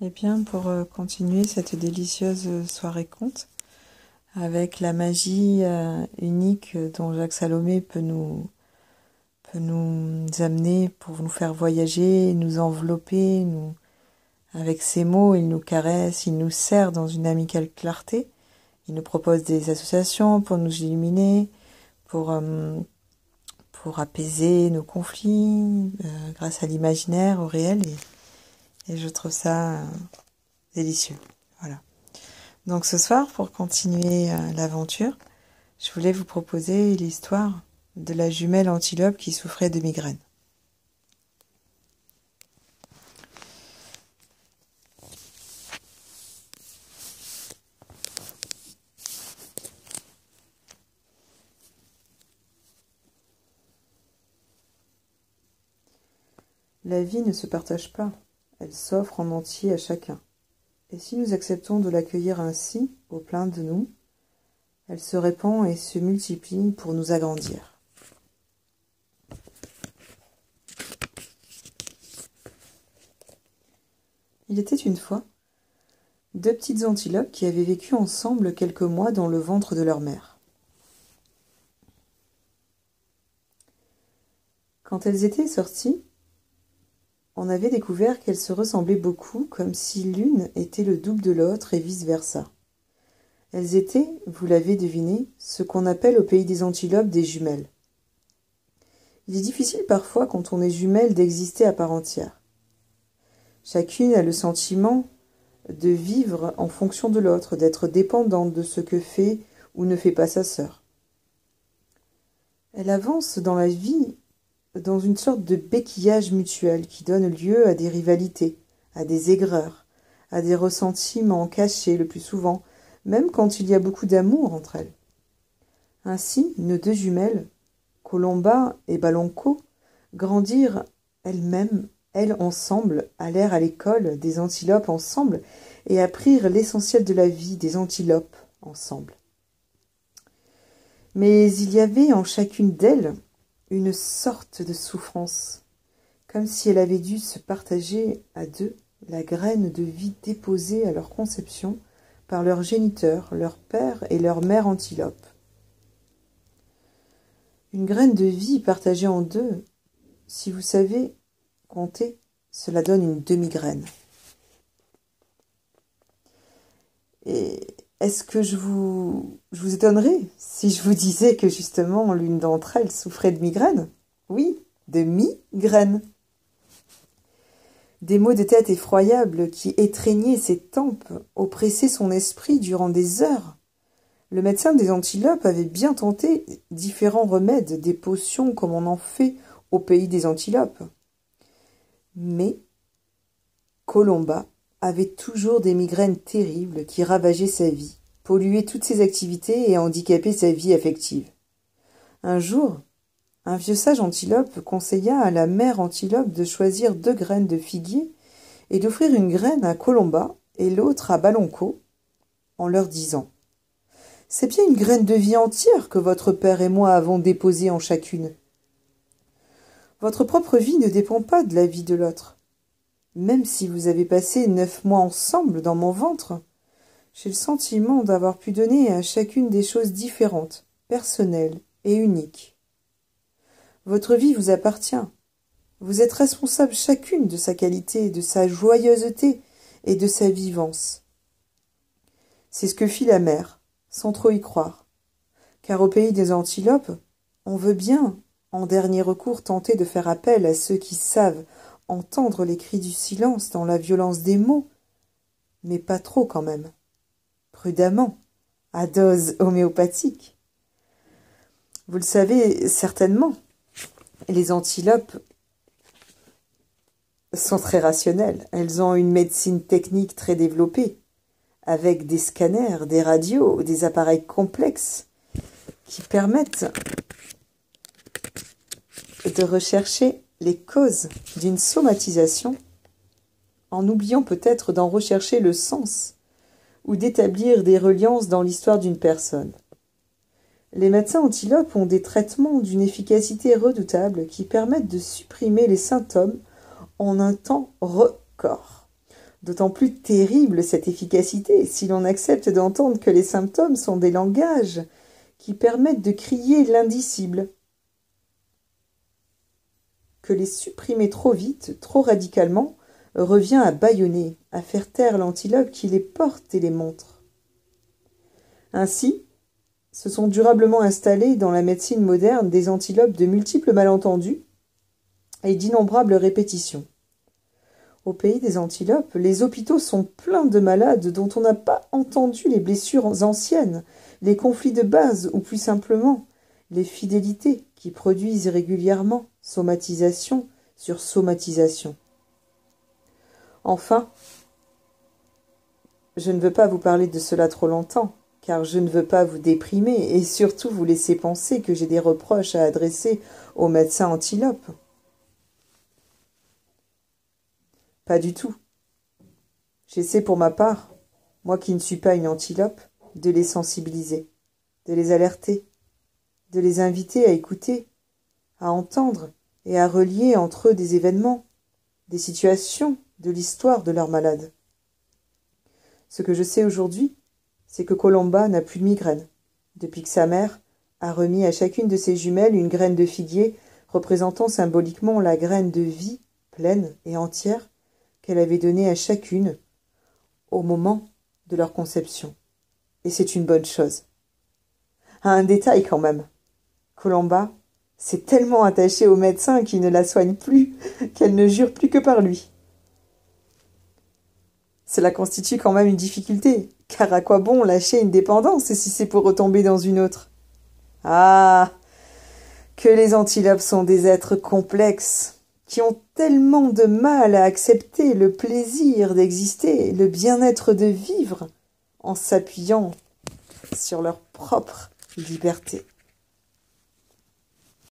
Eh bien, pour continuer cette délicieuse soirée conte, avec la magie unique dont Jacques Salomé peut nous amener pour nous faire voyager, nous envelopper, avec ses mots, il nous caresse, il nous serre dans une amicale clarté, il nous propose des associations pour nous illuminer, pour apaiser nos conflits, grâce à l'imaginaire, au réel, et je trouve ça délicieux. Voilà. Donc ce soir, pour continuer l'aventure, je voulais vous proposer l'histoire de la jumelle antilope qui souffrait de migraine. La vie ne se partage pas, elle s'offre en entier à chacun. Et si nous acceptons de l'accueillir ainsi, au plein de nous, elle se répand et se multiplie pour nous agrandir. Il était une fois deux petites antilopes qui avaient vécu ensemble quelques mois dans le ventre de leur mère. Quand elles étaient sorties, on avait découvert qu'elles se ressemblaient beaucoup, comme si l'une était le double de l'autre et vice-versa. Elles étaient, vous l'avez deviné, ce qu'on appelle au pays des antilopes des jumelles. Il est difficile parfois, quand on est jumelle, d'exister à part entière. Chacune a le sentiment de vivre en fonction de l'autre, d'être dépendante de ce que fait ou ne fait pas sa sœur. Elle avance dans la vie dans une sorte de béquillage mutuel qui donne lieu à des rivalités, à des aigreurs, à des ressentiments cachés le plus souvent, même quand il y a beaucoup d'amour entre elles. Ainsi, nos deux jumelles, Colomba et Balonco, grandirent elles-mêmes, elles ensemble, allèrent à l'école des antilopes ensemble et apprirent l'essentiel de la vie des antilopes ensemble. Mais il y avait en chacune d'elles une sorte de souffrance, comme si elle avait dû se partager à deux la graine de vie déposée à leur conception par leurs géniteurs, leur père et leur mère antilope. Une graine de vie partagée en deux, si vous savez compter, cela donne une demi-graine. Et est-ce que je vous étonnerais si je vous disais que justement l'une d'entre elles souffrait de migraine? Oui, de migraine. Des maux de tête effroyables qui étreignaient ses tempes, oppressaient son esprit durant des heures. Le médecin des antilopes avait bien tenté différents remèdes, des potions comme on en fait au pays des antilopes. Mais Colomba avait toujours des migraines terribles qui ravageaient sa vie, polluaient toutes ses activités et handicapaient sa vie affective. Un jour, un vieux sage antilope conseilla à la mère antilope de choisir 2 graines de figuier et d'offrir une graine à Colomba et l'autre à Balonco, en leur disant « C'est bien une graine de vie entière que votre père et moi avons déposée en chacune. Votre propre vie ne dépend pas de la vie de l'autre. Même si vous avez passé 9 mois ensemble dans mon ventre, j'ai le sentiment d'avoir pu donner à chacune des choses différentes, personnelles et uniques. Votre vie vous appartient. Vous êtes responsable chacune de sa qualité, de sa joyeuseté et de sa vivance. » C'est ce que fit la mère, sans trop y croire. Car au pays des antilopes, on veut bien, en dernier recours, tenter de faire appel à ceux qui savent entendre les cris du silence dans la violence des mots, mais pas trop quand même. Prudemment, à dose homéopathique. Vous le savez certainement, les antilopes sont très rationnelles. Elles ont une médecine technique très développée, avec des scanners, des radios, des appareils complexes qui permettent de rechercher les causes d'une somatisation, en oubliant peut-être d'en rechercher le sens ou d'établir des reliances dans l'histoire d'une personne. Les médecins antilopes ont des traitements d'une efficacité redoutable qui permettent de supprimer les symptômes en un temps record. D'autant plus terrible cette efficacité si l'on accepte d'entendre que les symptômes sont des langages qui permettent de crier l'indicible. Que les supprimer trop vite, trop radicalement, revient à bâillonner, à faire taire l'antilope qui les porte et les montre. Ainsi, se sont durablement installés dans la médecine moderne des antilopes de multiples malentendus et d'innombrables répétitions. Au pays des antilopes, les hôpitaux sont pleins de malades dont on n'a pas entendu les blessures anciennes, les conflits de base ou plus simplement les fidélités qui produisent régulièrement somatisation sur somatisation. Enfin, je ne veux pas vous parler de cela trop longtemps, car je ne veux pas vous déprimer et surtout vous laisser penser que j'ai des reproches à adresser aux médecins antilopes. Pas du tout. J'essaie pour ma part, moi qui ne suis pas une antilope, de les sensibiliser, de les alerter, de les inviter à écouter, à entendre et à relier entre eux des événements, des situations de l'histoire de leur malade. Ce que je sais aujourd'hui, c'est que Colomba n'a plus de migraine, depuis que sa mère a remis à chacune de ses jumelles une graine de figuier représentant symboliquement la graine de vie pleine et entière qu'elle avait donnée à chacune au moment de leur conception. Et c'est une bonne chose. Un détail quand même. Colomba s'est tellement attachée au médecin qui ne la soigne plus qu'elle ne jure plus que par lui. Cela constitue quand même une difficulté, car à quoi bon lâcher une dépendance si c'est pour retomber dans une autre? Ah, que les antilopes sont des êtres complexes, qui ont tellement de mal à accepter le plaisir d'exister, le bien-être de vivre, en s'appuyant sur leur propre liberté.